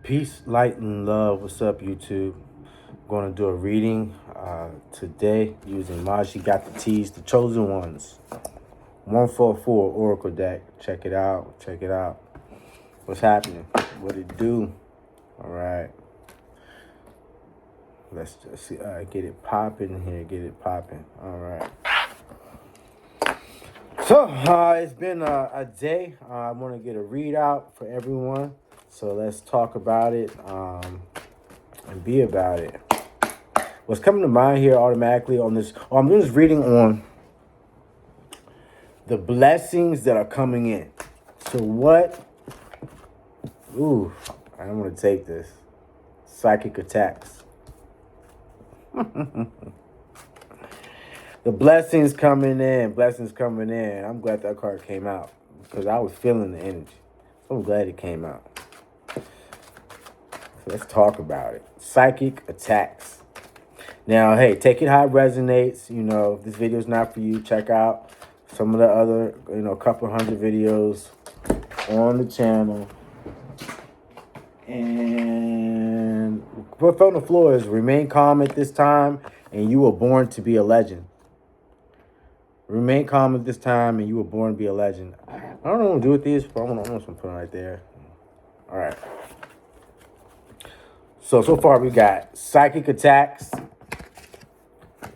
Peace, light, and love. What's up, YouTube? I'm going to do a reading today using Maji Got the T's, the Chosen Ones. 144 Oracle deck. Check it out. Check it out. What's happening? What it do? All right. Let's just see, get it popping here. Get it popping. All right. So, it's been a day. I want to get a readout for everyone. So let's talk about it and be about it. What's coming to mind here automatically on this, I'm doing this reading on the blessings that are coming in. So what? Ooh, I don't want to take this. Psychic attacks. The blessings coming in. Blessings coming in. I'm glad that card came out because I was feeling the energy. So I'm glad it came out. Let's talk about it. Psychic attacks. Now, hey, take it how it resonates. You know, if this video is not for you, check out some of the other, couple hundred videos on the channel. And what's on the floor is remain calm at this time, and you were born to be a legend. Remain calm at this time, and you were born to be a legend. I don't know what to do with these, but I'm just going to put them right there. All right. So far we got psychic attacks. And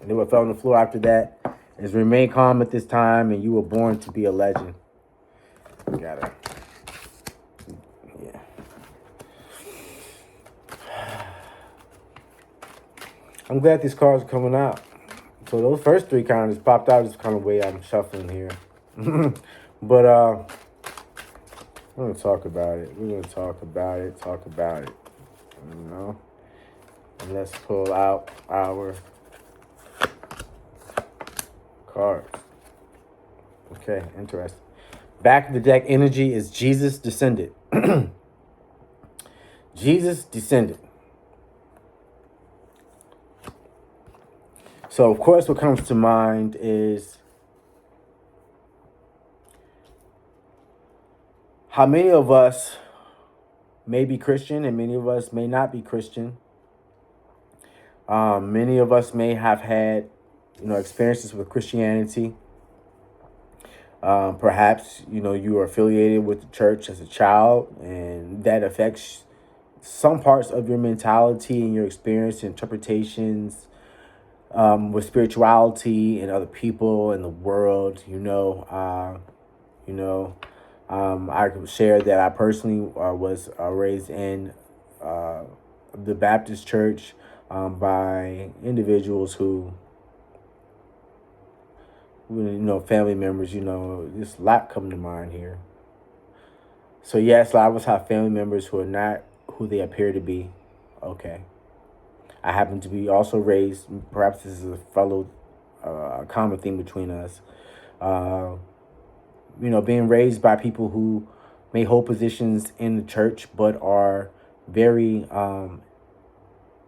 then what fell on the floor after that is remain calm at this time and you were born to be a legend. Yeah. I'm glad these cards are coming out. So those first three kind of just popped out. Just kind of way I'm shuffling here. But we're going to talk about it. We're going to talk about it. And let's pull out our cards. Okay, interesting. Back of the deck energy is Jesus descended. Jesus descended. So, of course, what comes to mind is how many of us may be Christian and many of us may not be Christian. Many of us may have had, experiences with Christianity. Perhaps, you are affiliated with the church as a child, and that affects some parts of your mentality and your experience and interpretations with spirituality and other people in the world. I can share that I personally was raised in the Baptist church by individuals who, family members, there's a lot coming to mind here. So yes, a lot of us have family members who are not who they appear to be. Okay. I happen to be also raised, perhaps this is a common thing between us, being raised by people who may hold positions in the church, but are very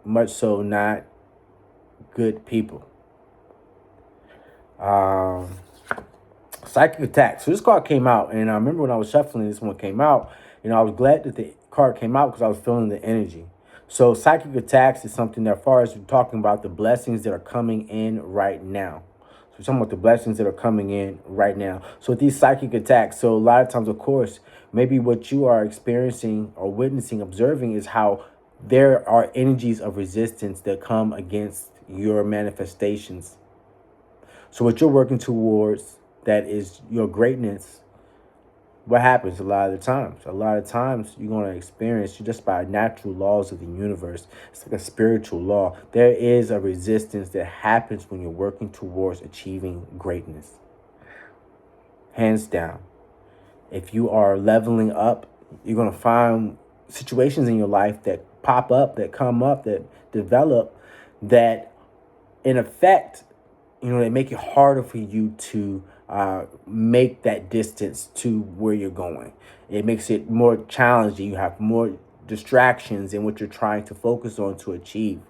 much so not good people. Psychic attacks. So this card came out, and I remember when I was shuffling, this one came out. I was glad that the card came out because I was feeling the energy. So psychic attacks is something that, as far as we're talking about the blessings that are coming in right now. So we're talking about the blessings that are coming in right now. So with these psychic attacks, so a lot of times, of course, maybe what you are experiencing or witnessing, observing is how there are energies of resistance that come against your manifestations. So what you're working towards, that is your greatness, what happens a lot of the times? A lot of times you're going to experience, just by natural laws of the universe, it's like a spiritual law. There is a resistance that happens when you're working towards achieving greatness. Hands down. If you are leveling up, you're going to find situations in your life that pop up, that come up, that develop, that in effect, they make it harder for you to make that distance to where you're going. It makes it more challenging. You have more distractions in what you're trying to focus on to achieve.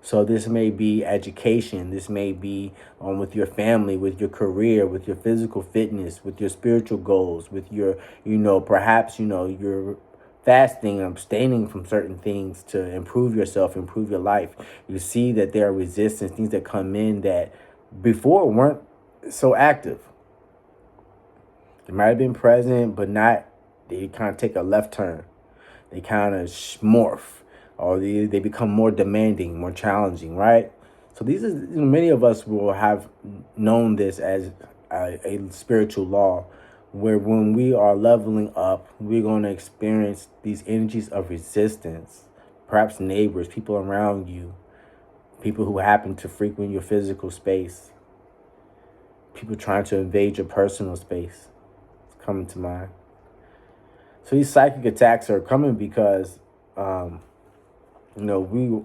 So this may be education. This may be with your family, with your career, with your physical fitness, with your spiritual goals, with your, perhaps, your fasting, abstaining from certain things to improve yourself, improve your life. You see that there are resistance, things that come in that before weren't so active. They might have been present, but not, they kind of take a left turn. They kind of morph, or they become more demanding, more challenging, right? So these are, many of us will have known this as a spiritual law, where when we are leveling up, we're going to experience these energies of resistance. Perhaps neighbors, people around you, people who happen to frequent your physical space, people trying to invade your personal space. It's coming to mind. So these psychic attacks are coming because, we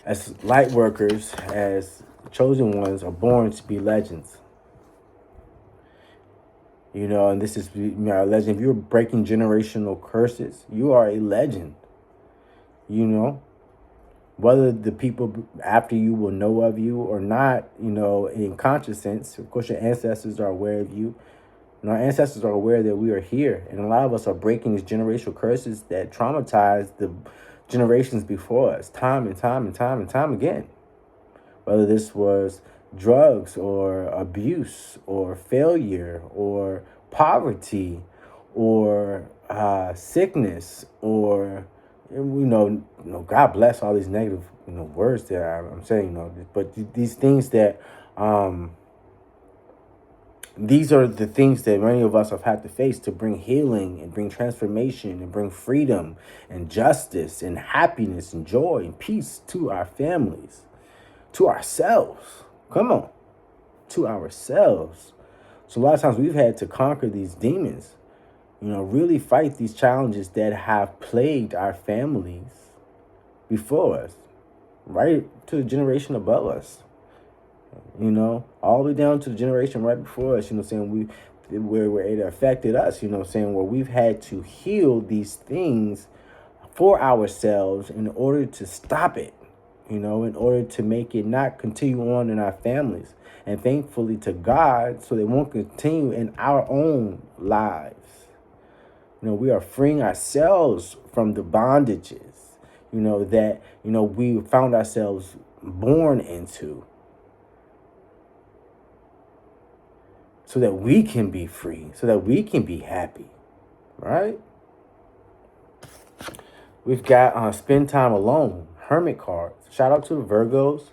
as light workers, as chosen ones, are born to be legends. And this is, a legend. If you're breaking generational curses, you are a legend. Whether the people after you will know of you or not, in conscious sense, of course, your ancestors are aware of you. And our ancestors are aware that we are here. And a lot of us are breaking these generational curses that traumatize the generations before us, time and time and time and time again. Whether this was drugs or abuse or failure or poverty or sickness or, God bless all these negative, words that I'm saying, but these things that, these are the things that many of us have had to face to bring healing and bring transformation and bring freedom and justice and happiness and joy and peace to our families, to ourselves. Come on, to ourselves. So a lot of times we've had to conquer these demons, really fight these challenges that have plagued our families before us, right to the generation above us. All the way down to the generation right before us, where it affected us, where we've had to heal these things for ourselves in order to stop it, in order to make it not continue on in our families. And thankfully to God, so they won't continue in our own lives. We are freeing ourselves from the bondages, that, we found ourselves born into, so that we can be free, so that we can be happy, right? We've got Spend Time Alone, Hermit cards. Shout out to the Virgos.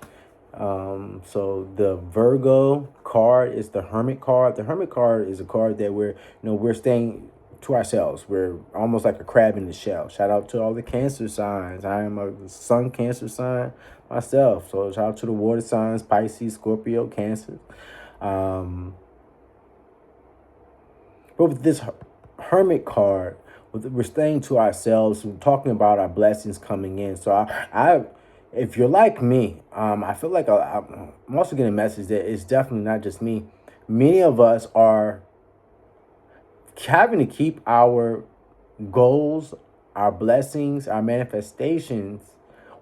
So the Virgo card is the Hermit card. The Hermit card is a card that we're staying to ourselves. We're almost like a crab in the shell. Shout out to all the Cancer signs. I am a Sun Cancer sign myself. So shout out to the water signs, Pisces, Scorpio, Cancer. But with this Hermit card, we're staying to ourselves. We're talking about our blessings coming in. So I if you're like me, I feel like I'm also getting a message that it's definitely not just me. Many of us are having to keep our goals, our blessings, our manifestations,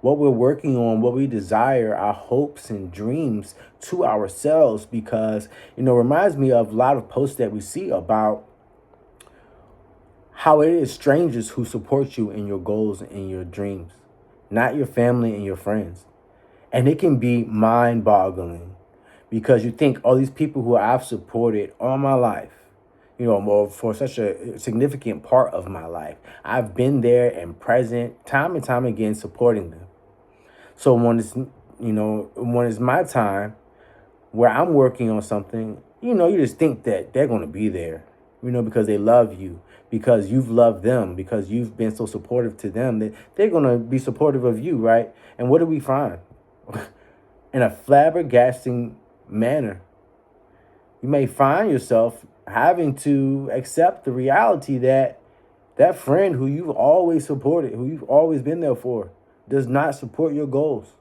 what we're working on, what we desire, our hopes and dreams to ourselves, because, it reminds me of a lot of posts that we see about how it is strangers who support you in your goals and your dreams, not your family and your friends. And it can be mind-boggling because you think, all these people who I've supported all my life, for such a significant part of my life, I've been there and present time and time again supporting them. So when it's my time where I'm working on something, you just think that they're going to be there, because they love you, because you've loved them, because you've been so supportive to them, that they're going to be supportive of you, right? And what do we find? In a flabbergasting manner, you may find yourself having to accept the reality that that friend who you've always supported, who you've always been there for, does not support your goals.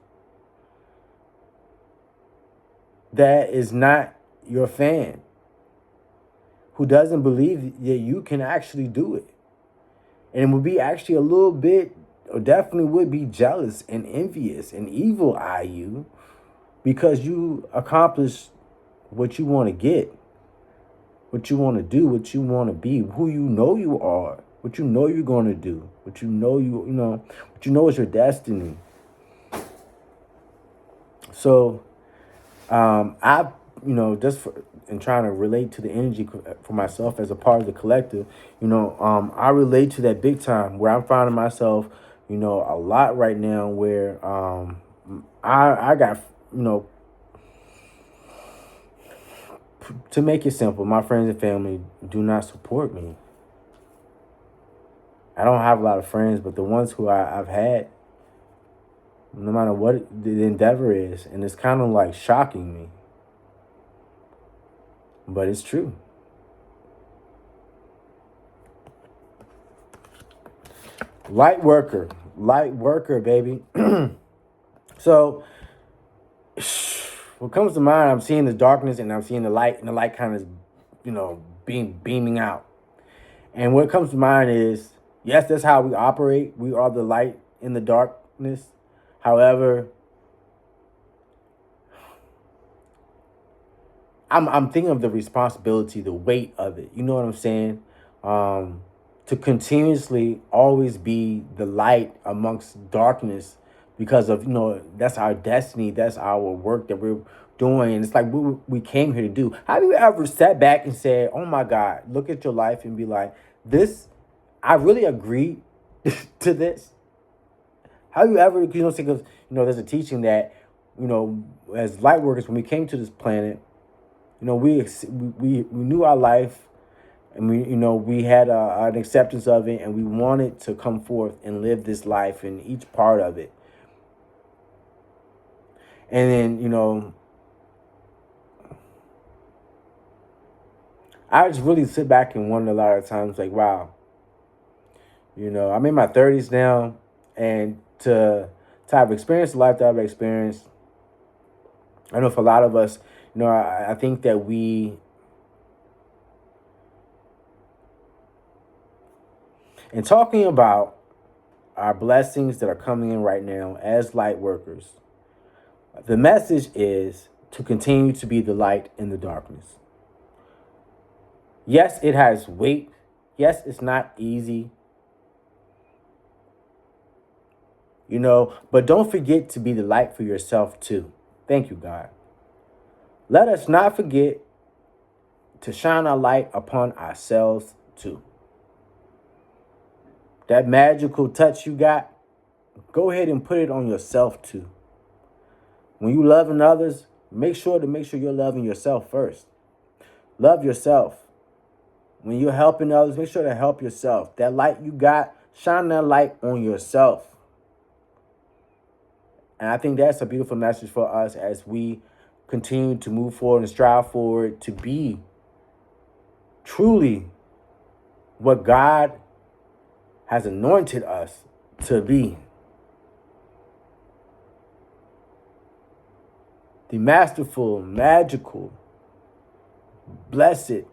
That is not your fan, who doesn't believe that you can actually do it. And would be actually a little bit, or definitely would be jealous and envious and evil eye you, because you accomplished what you want to get, what you want to do, what you want to be, who you know you are. what you know you're going to do, what you know is your destiny. So, I, just in trying to relate to the energy for myself as a part of the collective, I relate to that big time where I'm finding myself, a lot right now where I got, you know, to make it simple, my friends and family do not support me. I don't have a lot of friends, but the ones who I've had, no matter what the endeavor is, and it's kind of like shocking me, but it's true. Light worker, baby. So, what comes to mind, I'm seeing the darkness and I'm seeing the light, and the light kind of, beaming out. And what comes to mind is, yes, that's how we operate. We are the light in the darkness. However, I'm thinking of the responsibility, the weight of it. You know what I'm saying? To continuously always be the light amongst darkness, because of that's our destiny, that's our work that we're doing, and it's like we came here to do. Have you ever sat back and said, "Oh my God, look at your life," and be like, "This, I really agree to this"? Have you ever, think of, there's a teaching that, as light workers, when we came to this planet, we knew our life, and we had an acceptance of it, and we wanted to come forth and live this life in each part of it. And then, I just really sit back and wonder a lot of times, like, wow, I'm in my 30s now, and to have experienced the life that I've experienced, I know for a lot of us, I think that in talking about our blessings that are coming in right now as light workers, the message is to continue to be the light in the darkness. Yes, it has weight. Yes, it's not easy. But don't forget to be the light for yourself too. Thank you, God. Let us not forget to shine our light upon ourselves too. That magical touch you got, go ahead and put it on yourself too. When you loving others, make sure you're loving yourself first. Love yourself. When you're helping others, make sure to help yourself. That light you got, shine that light on yourself. And I think that's a beautiful message for us as we continue to move forward and strive forward to be truly what God has anointed us to be. The masterful, magical, blessed,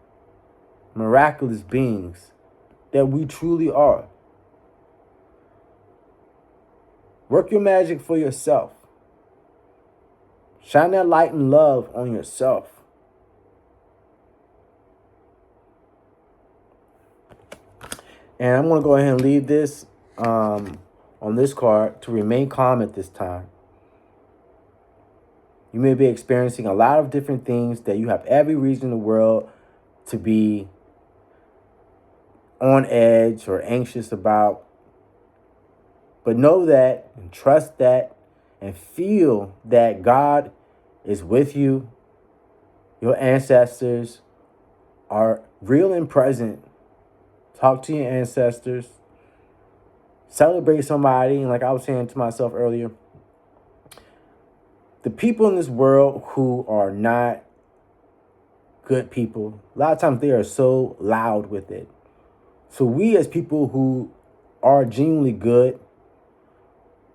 miraculous beings that we truly are. Work your magic for yourself. Shine that light and love on yourself. And I'm going to go ahead and leave this on this card to remain calm at this time. You may be experiencing a lot of different things that you have every reason in the world to be on edge or anxious about. But know that and trust that and feel that God is with you. Your ancestors are real and present. Talk to your ancestors. Celebrate somebody. And like I was saying to myself earlier, the people in this world who are not good people, a lot of times they are so loud with it. So we as people who are genuinely good,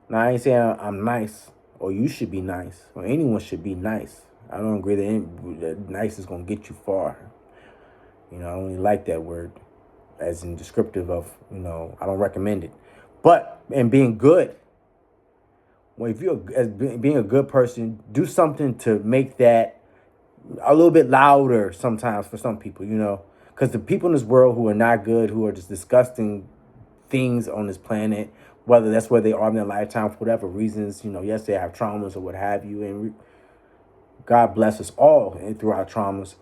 now I ain't saying I'm nice or you should be nice or anyone should be nice. I don't agree that nice is going to get you far. I don't really like that word as in descriptive of, I don't recommend it. But, and being good, well, if you're being a good person, do something to make that a little bit louder sometimes for some people, because Because the people in this world who are not good, who are just disgusting things on this planet, whether that's where they are in their lifetime for whatever reasons, yes, they have traumas or what have you, and God bless us all through our traumas,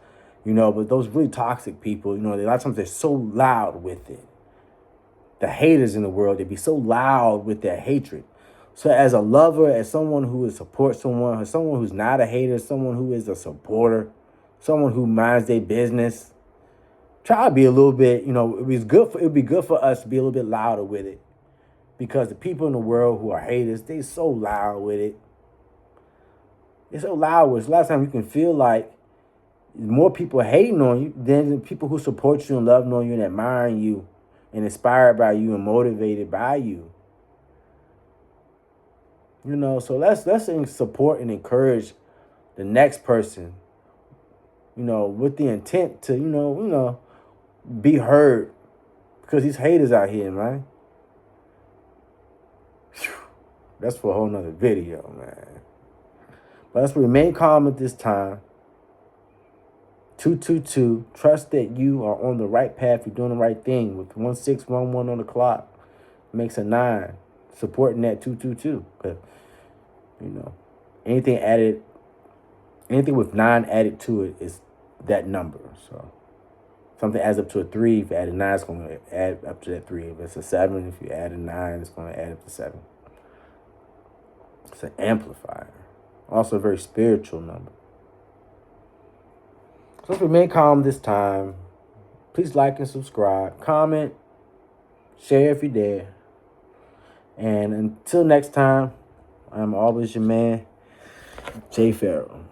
but those really toxic people, a lot of times they're so loud with it. The haters in the world, they be so loud with their hatred. So as a lover, as someone who would support someone, as someone who's not a hater, someone who is a supporter, someone who minds their business, try to be a little bit, it would be good for us to be a little bit louder with it. Because the people in the world who are haters, they so loud with it. They're so loud with it. A lot of times you can feel like more people hating on you than the people who support you and love on you and admiring you and inspired by you and motivated by you. So let's support and encourage the next person, with the intent to, be heard. Because these haters out here, man. Whew. That's for a whole nother video, man. But let's remain calm at this time. 222. Trust that you are on the right path. You're doing the right thing. With 1611 on the clock, makes a 9. Supporting that 222. Because, anything with 9 added to it is that number. So something adds up to a 3. If you add a 9, it's going to add up to that 3. If it's a 7, if you add a 9, it's going to add up to 7. It's an amplifier. Also a very spiritual number. So let's remain calm this time. Please like and subscribe. Comment. Share if you dare. And until next time, I'm always your man, J-Pharaoh.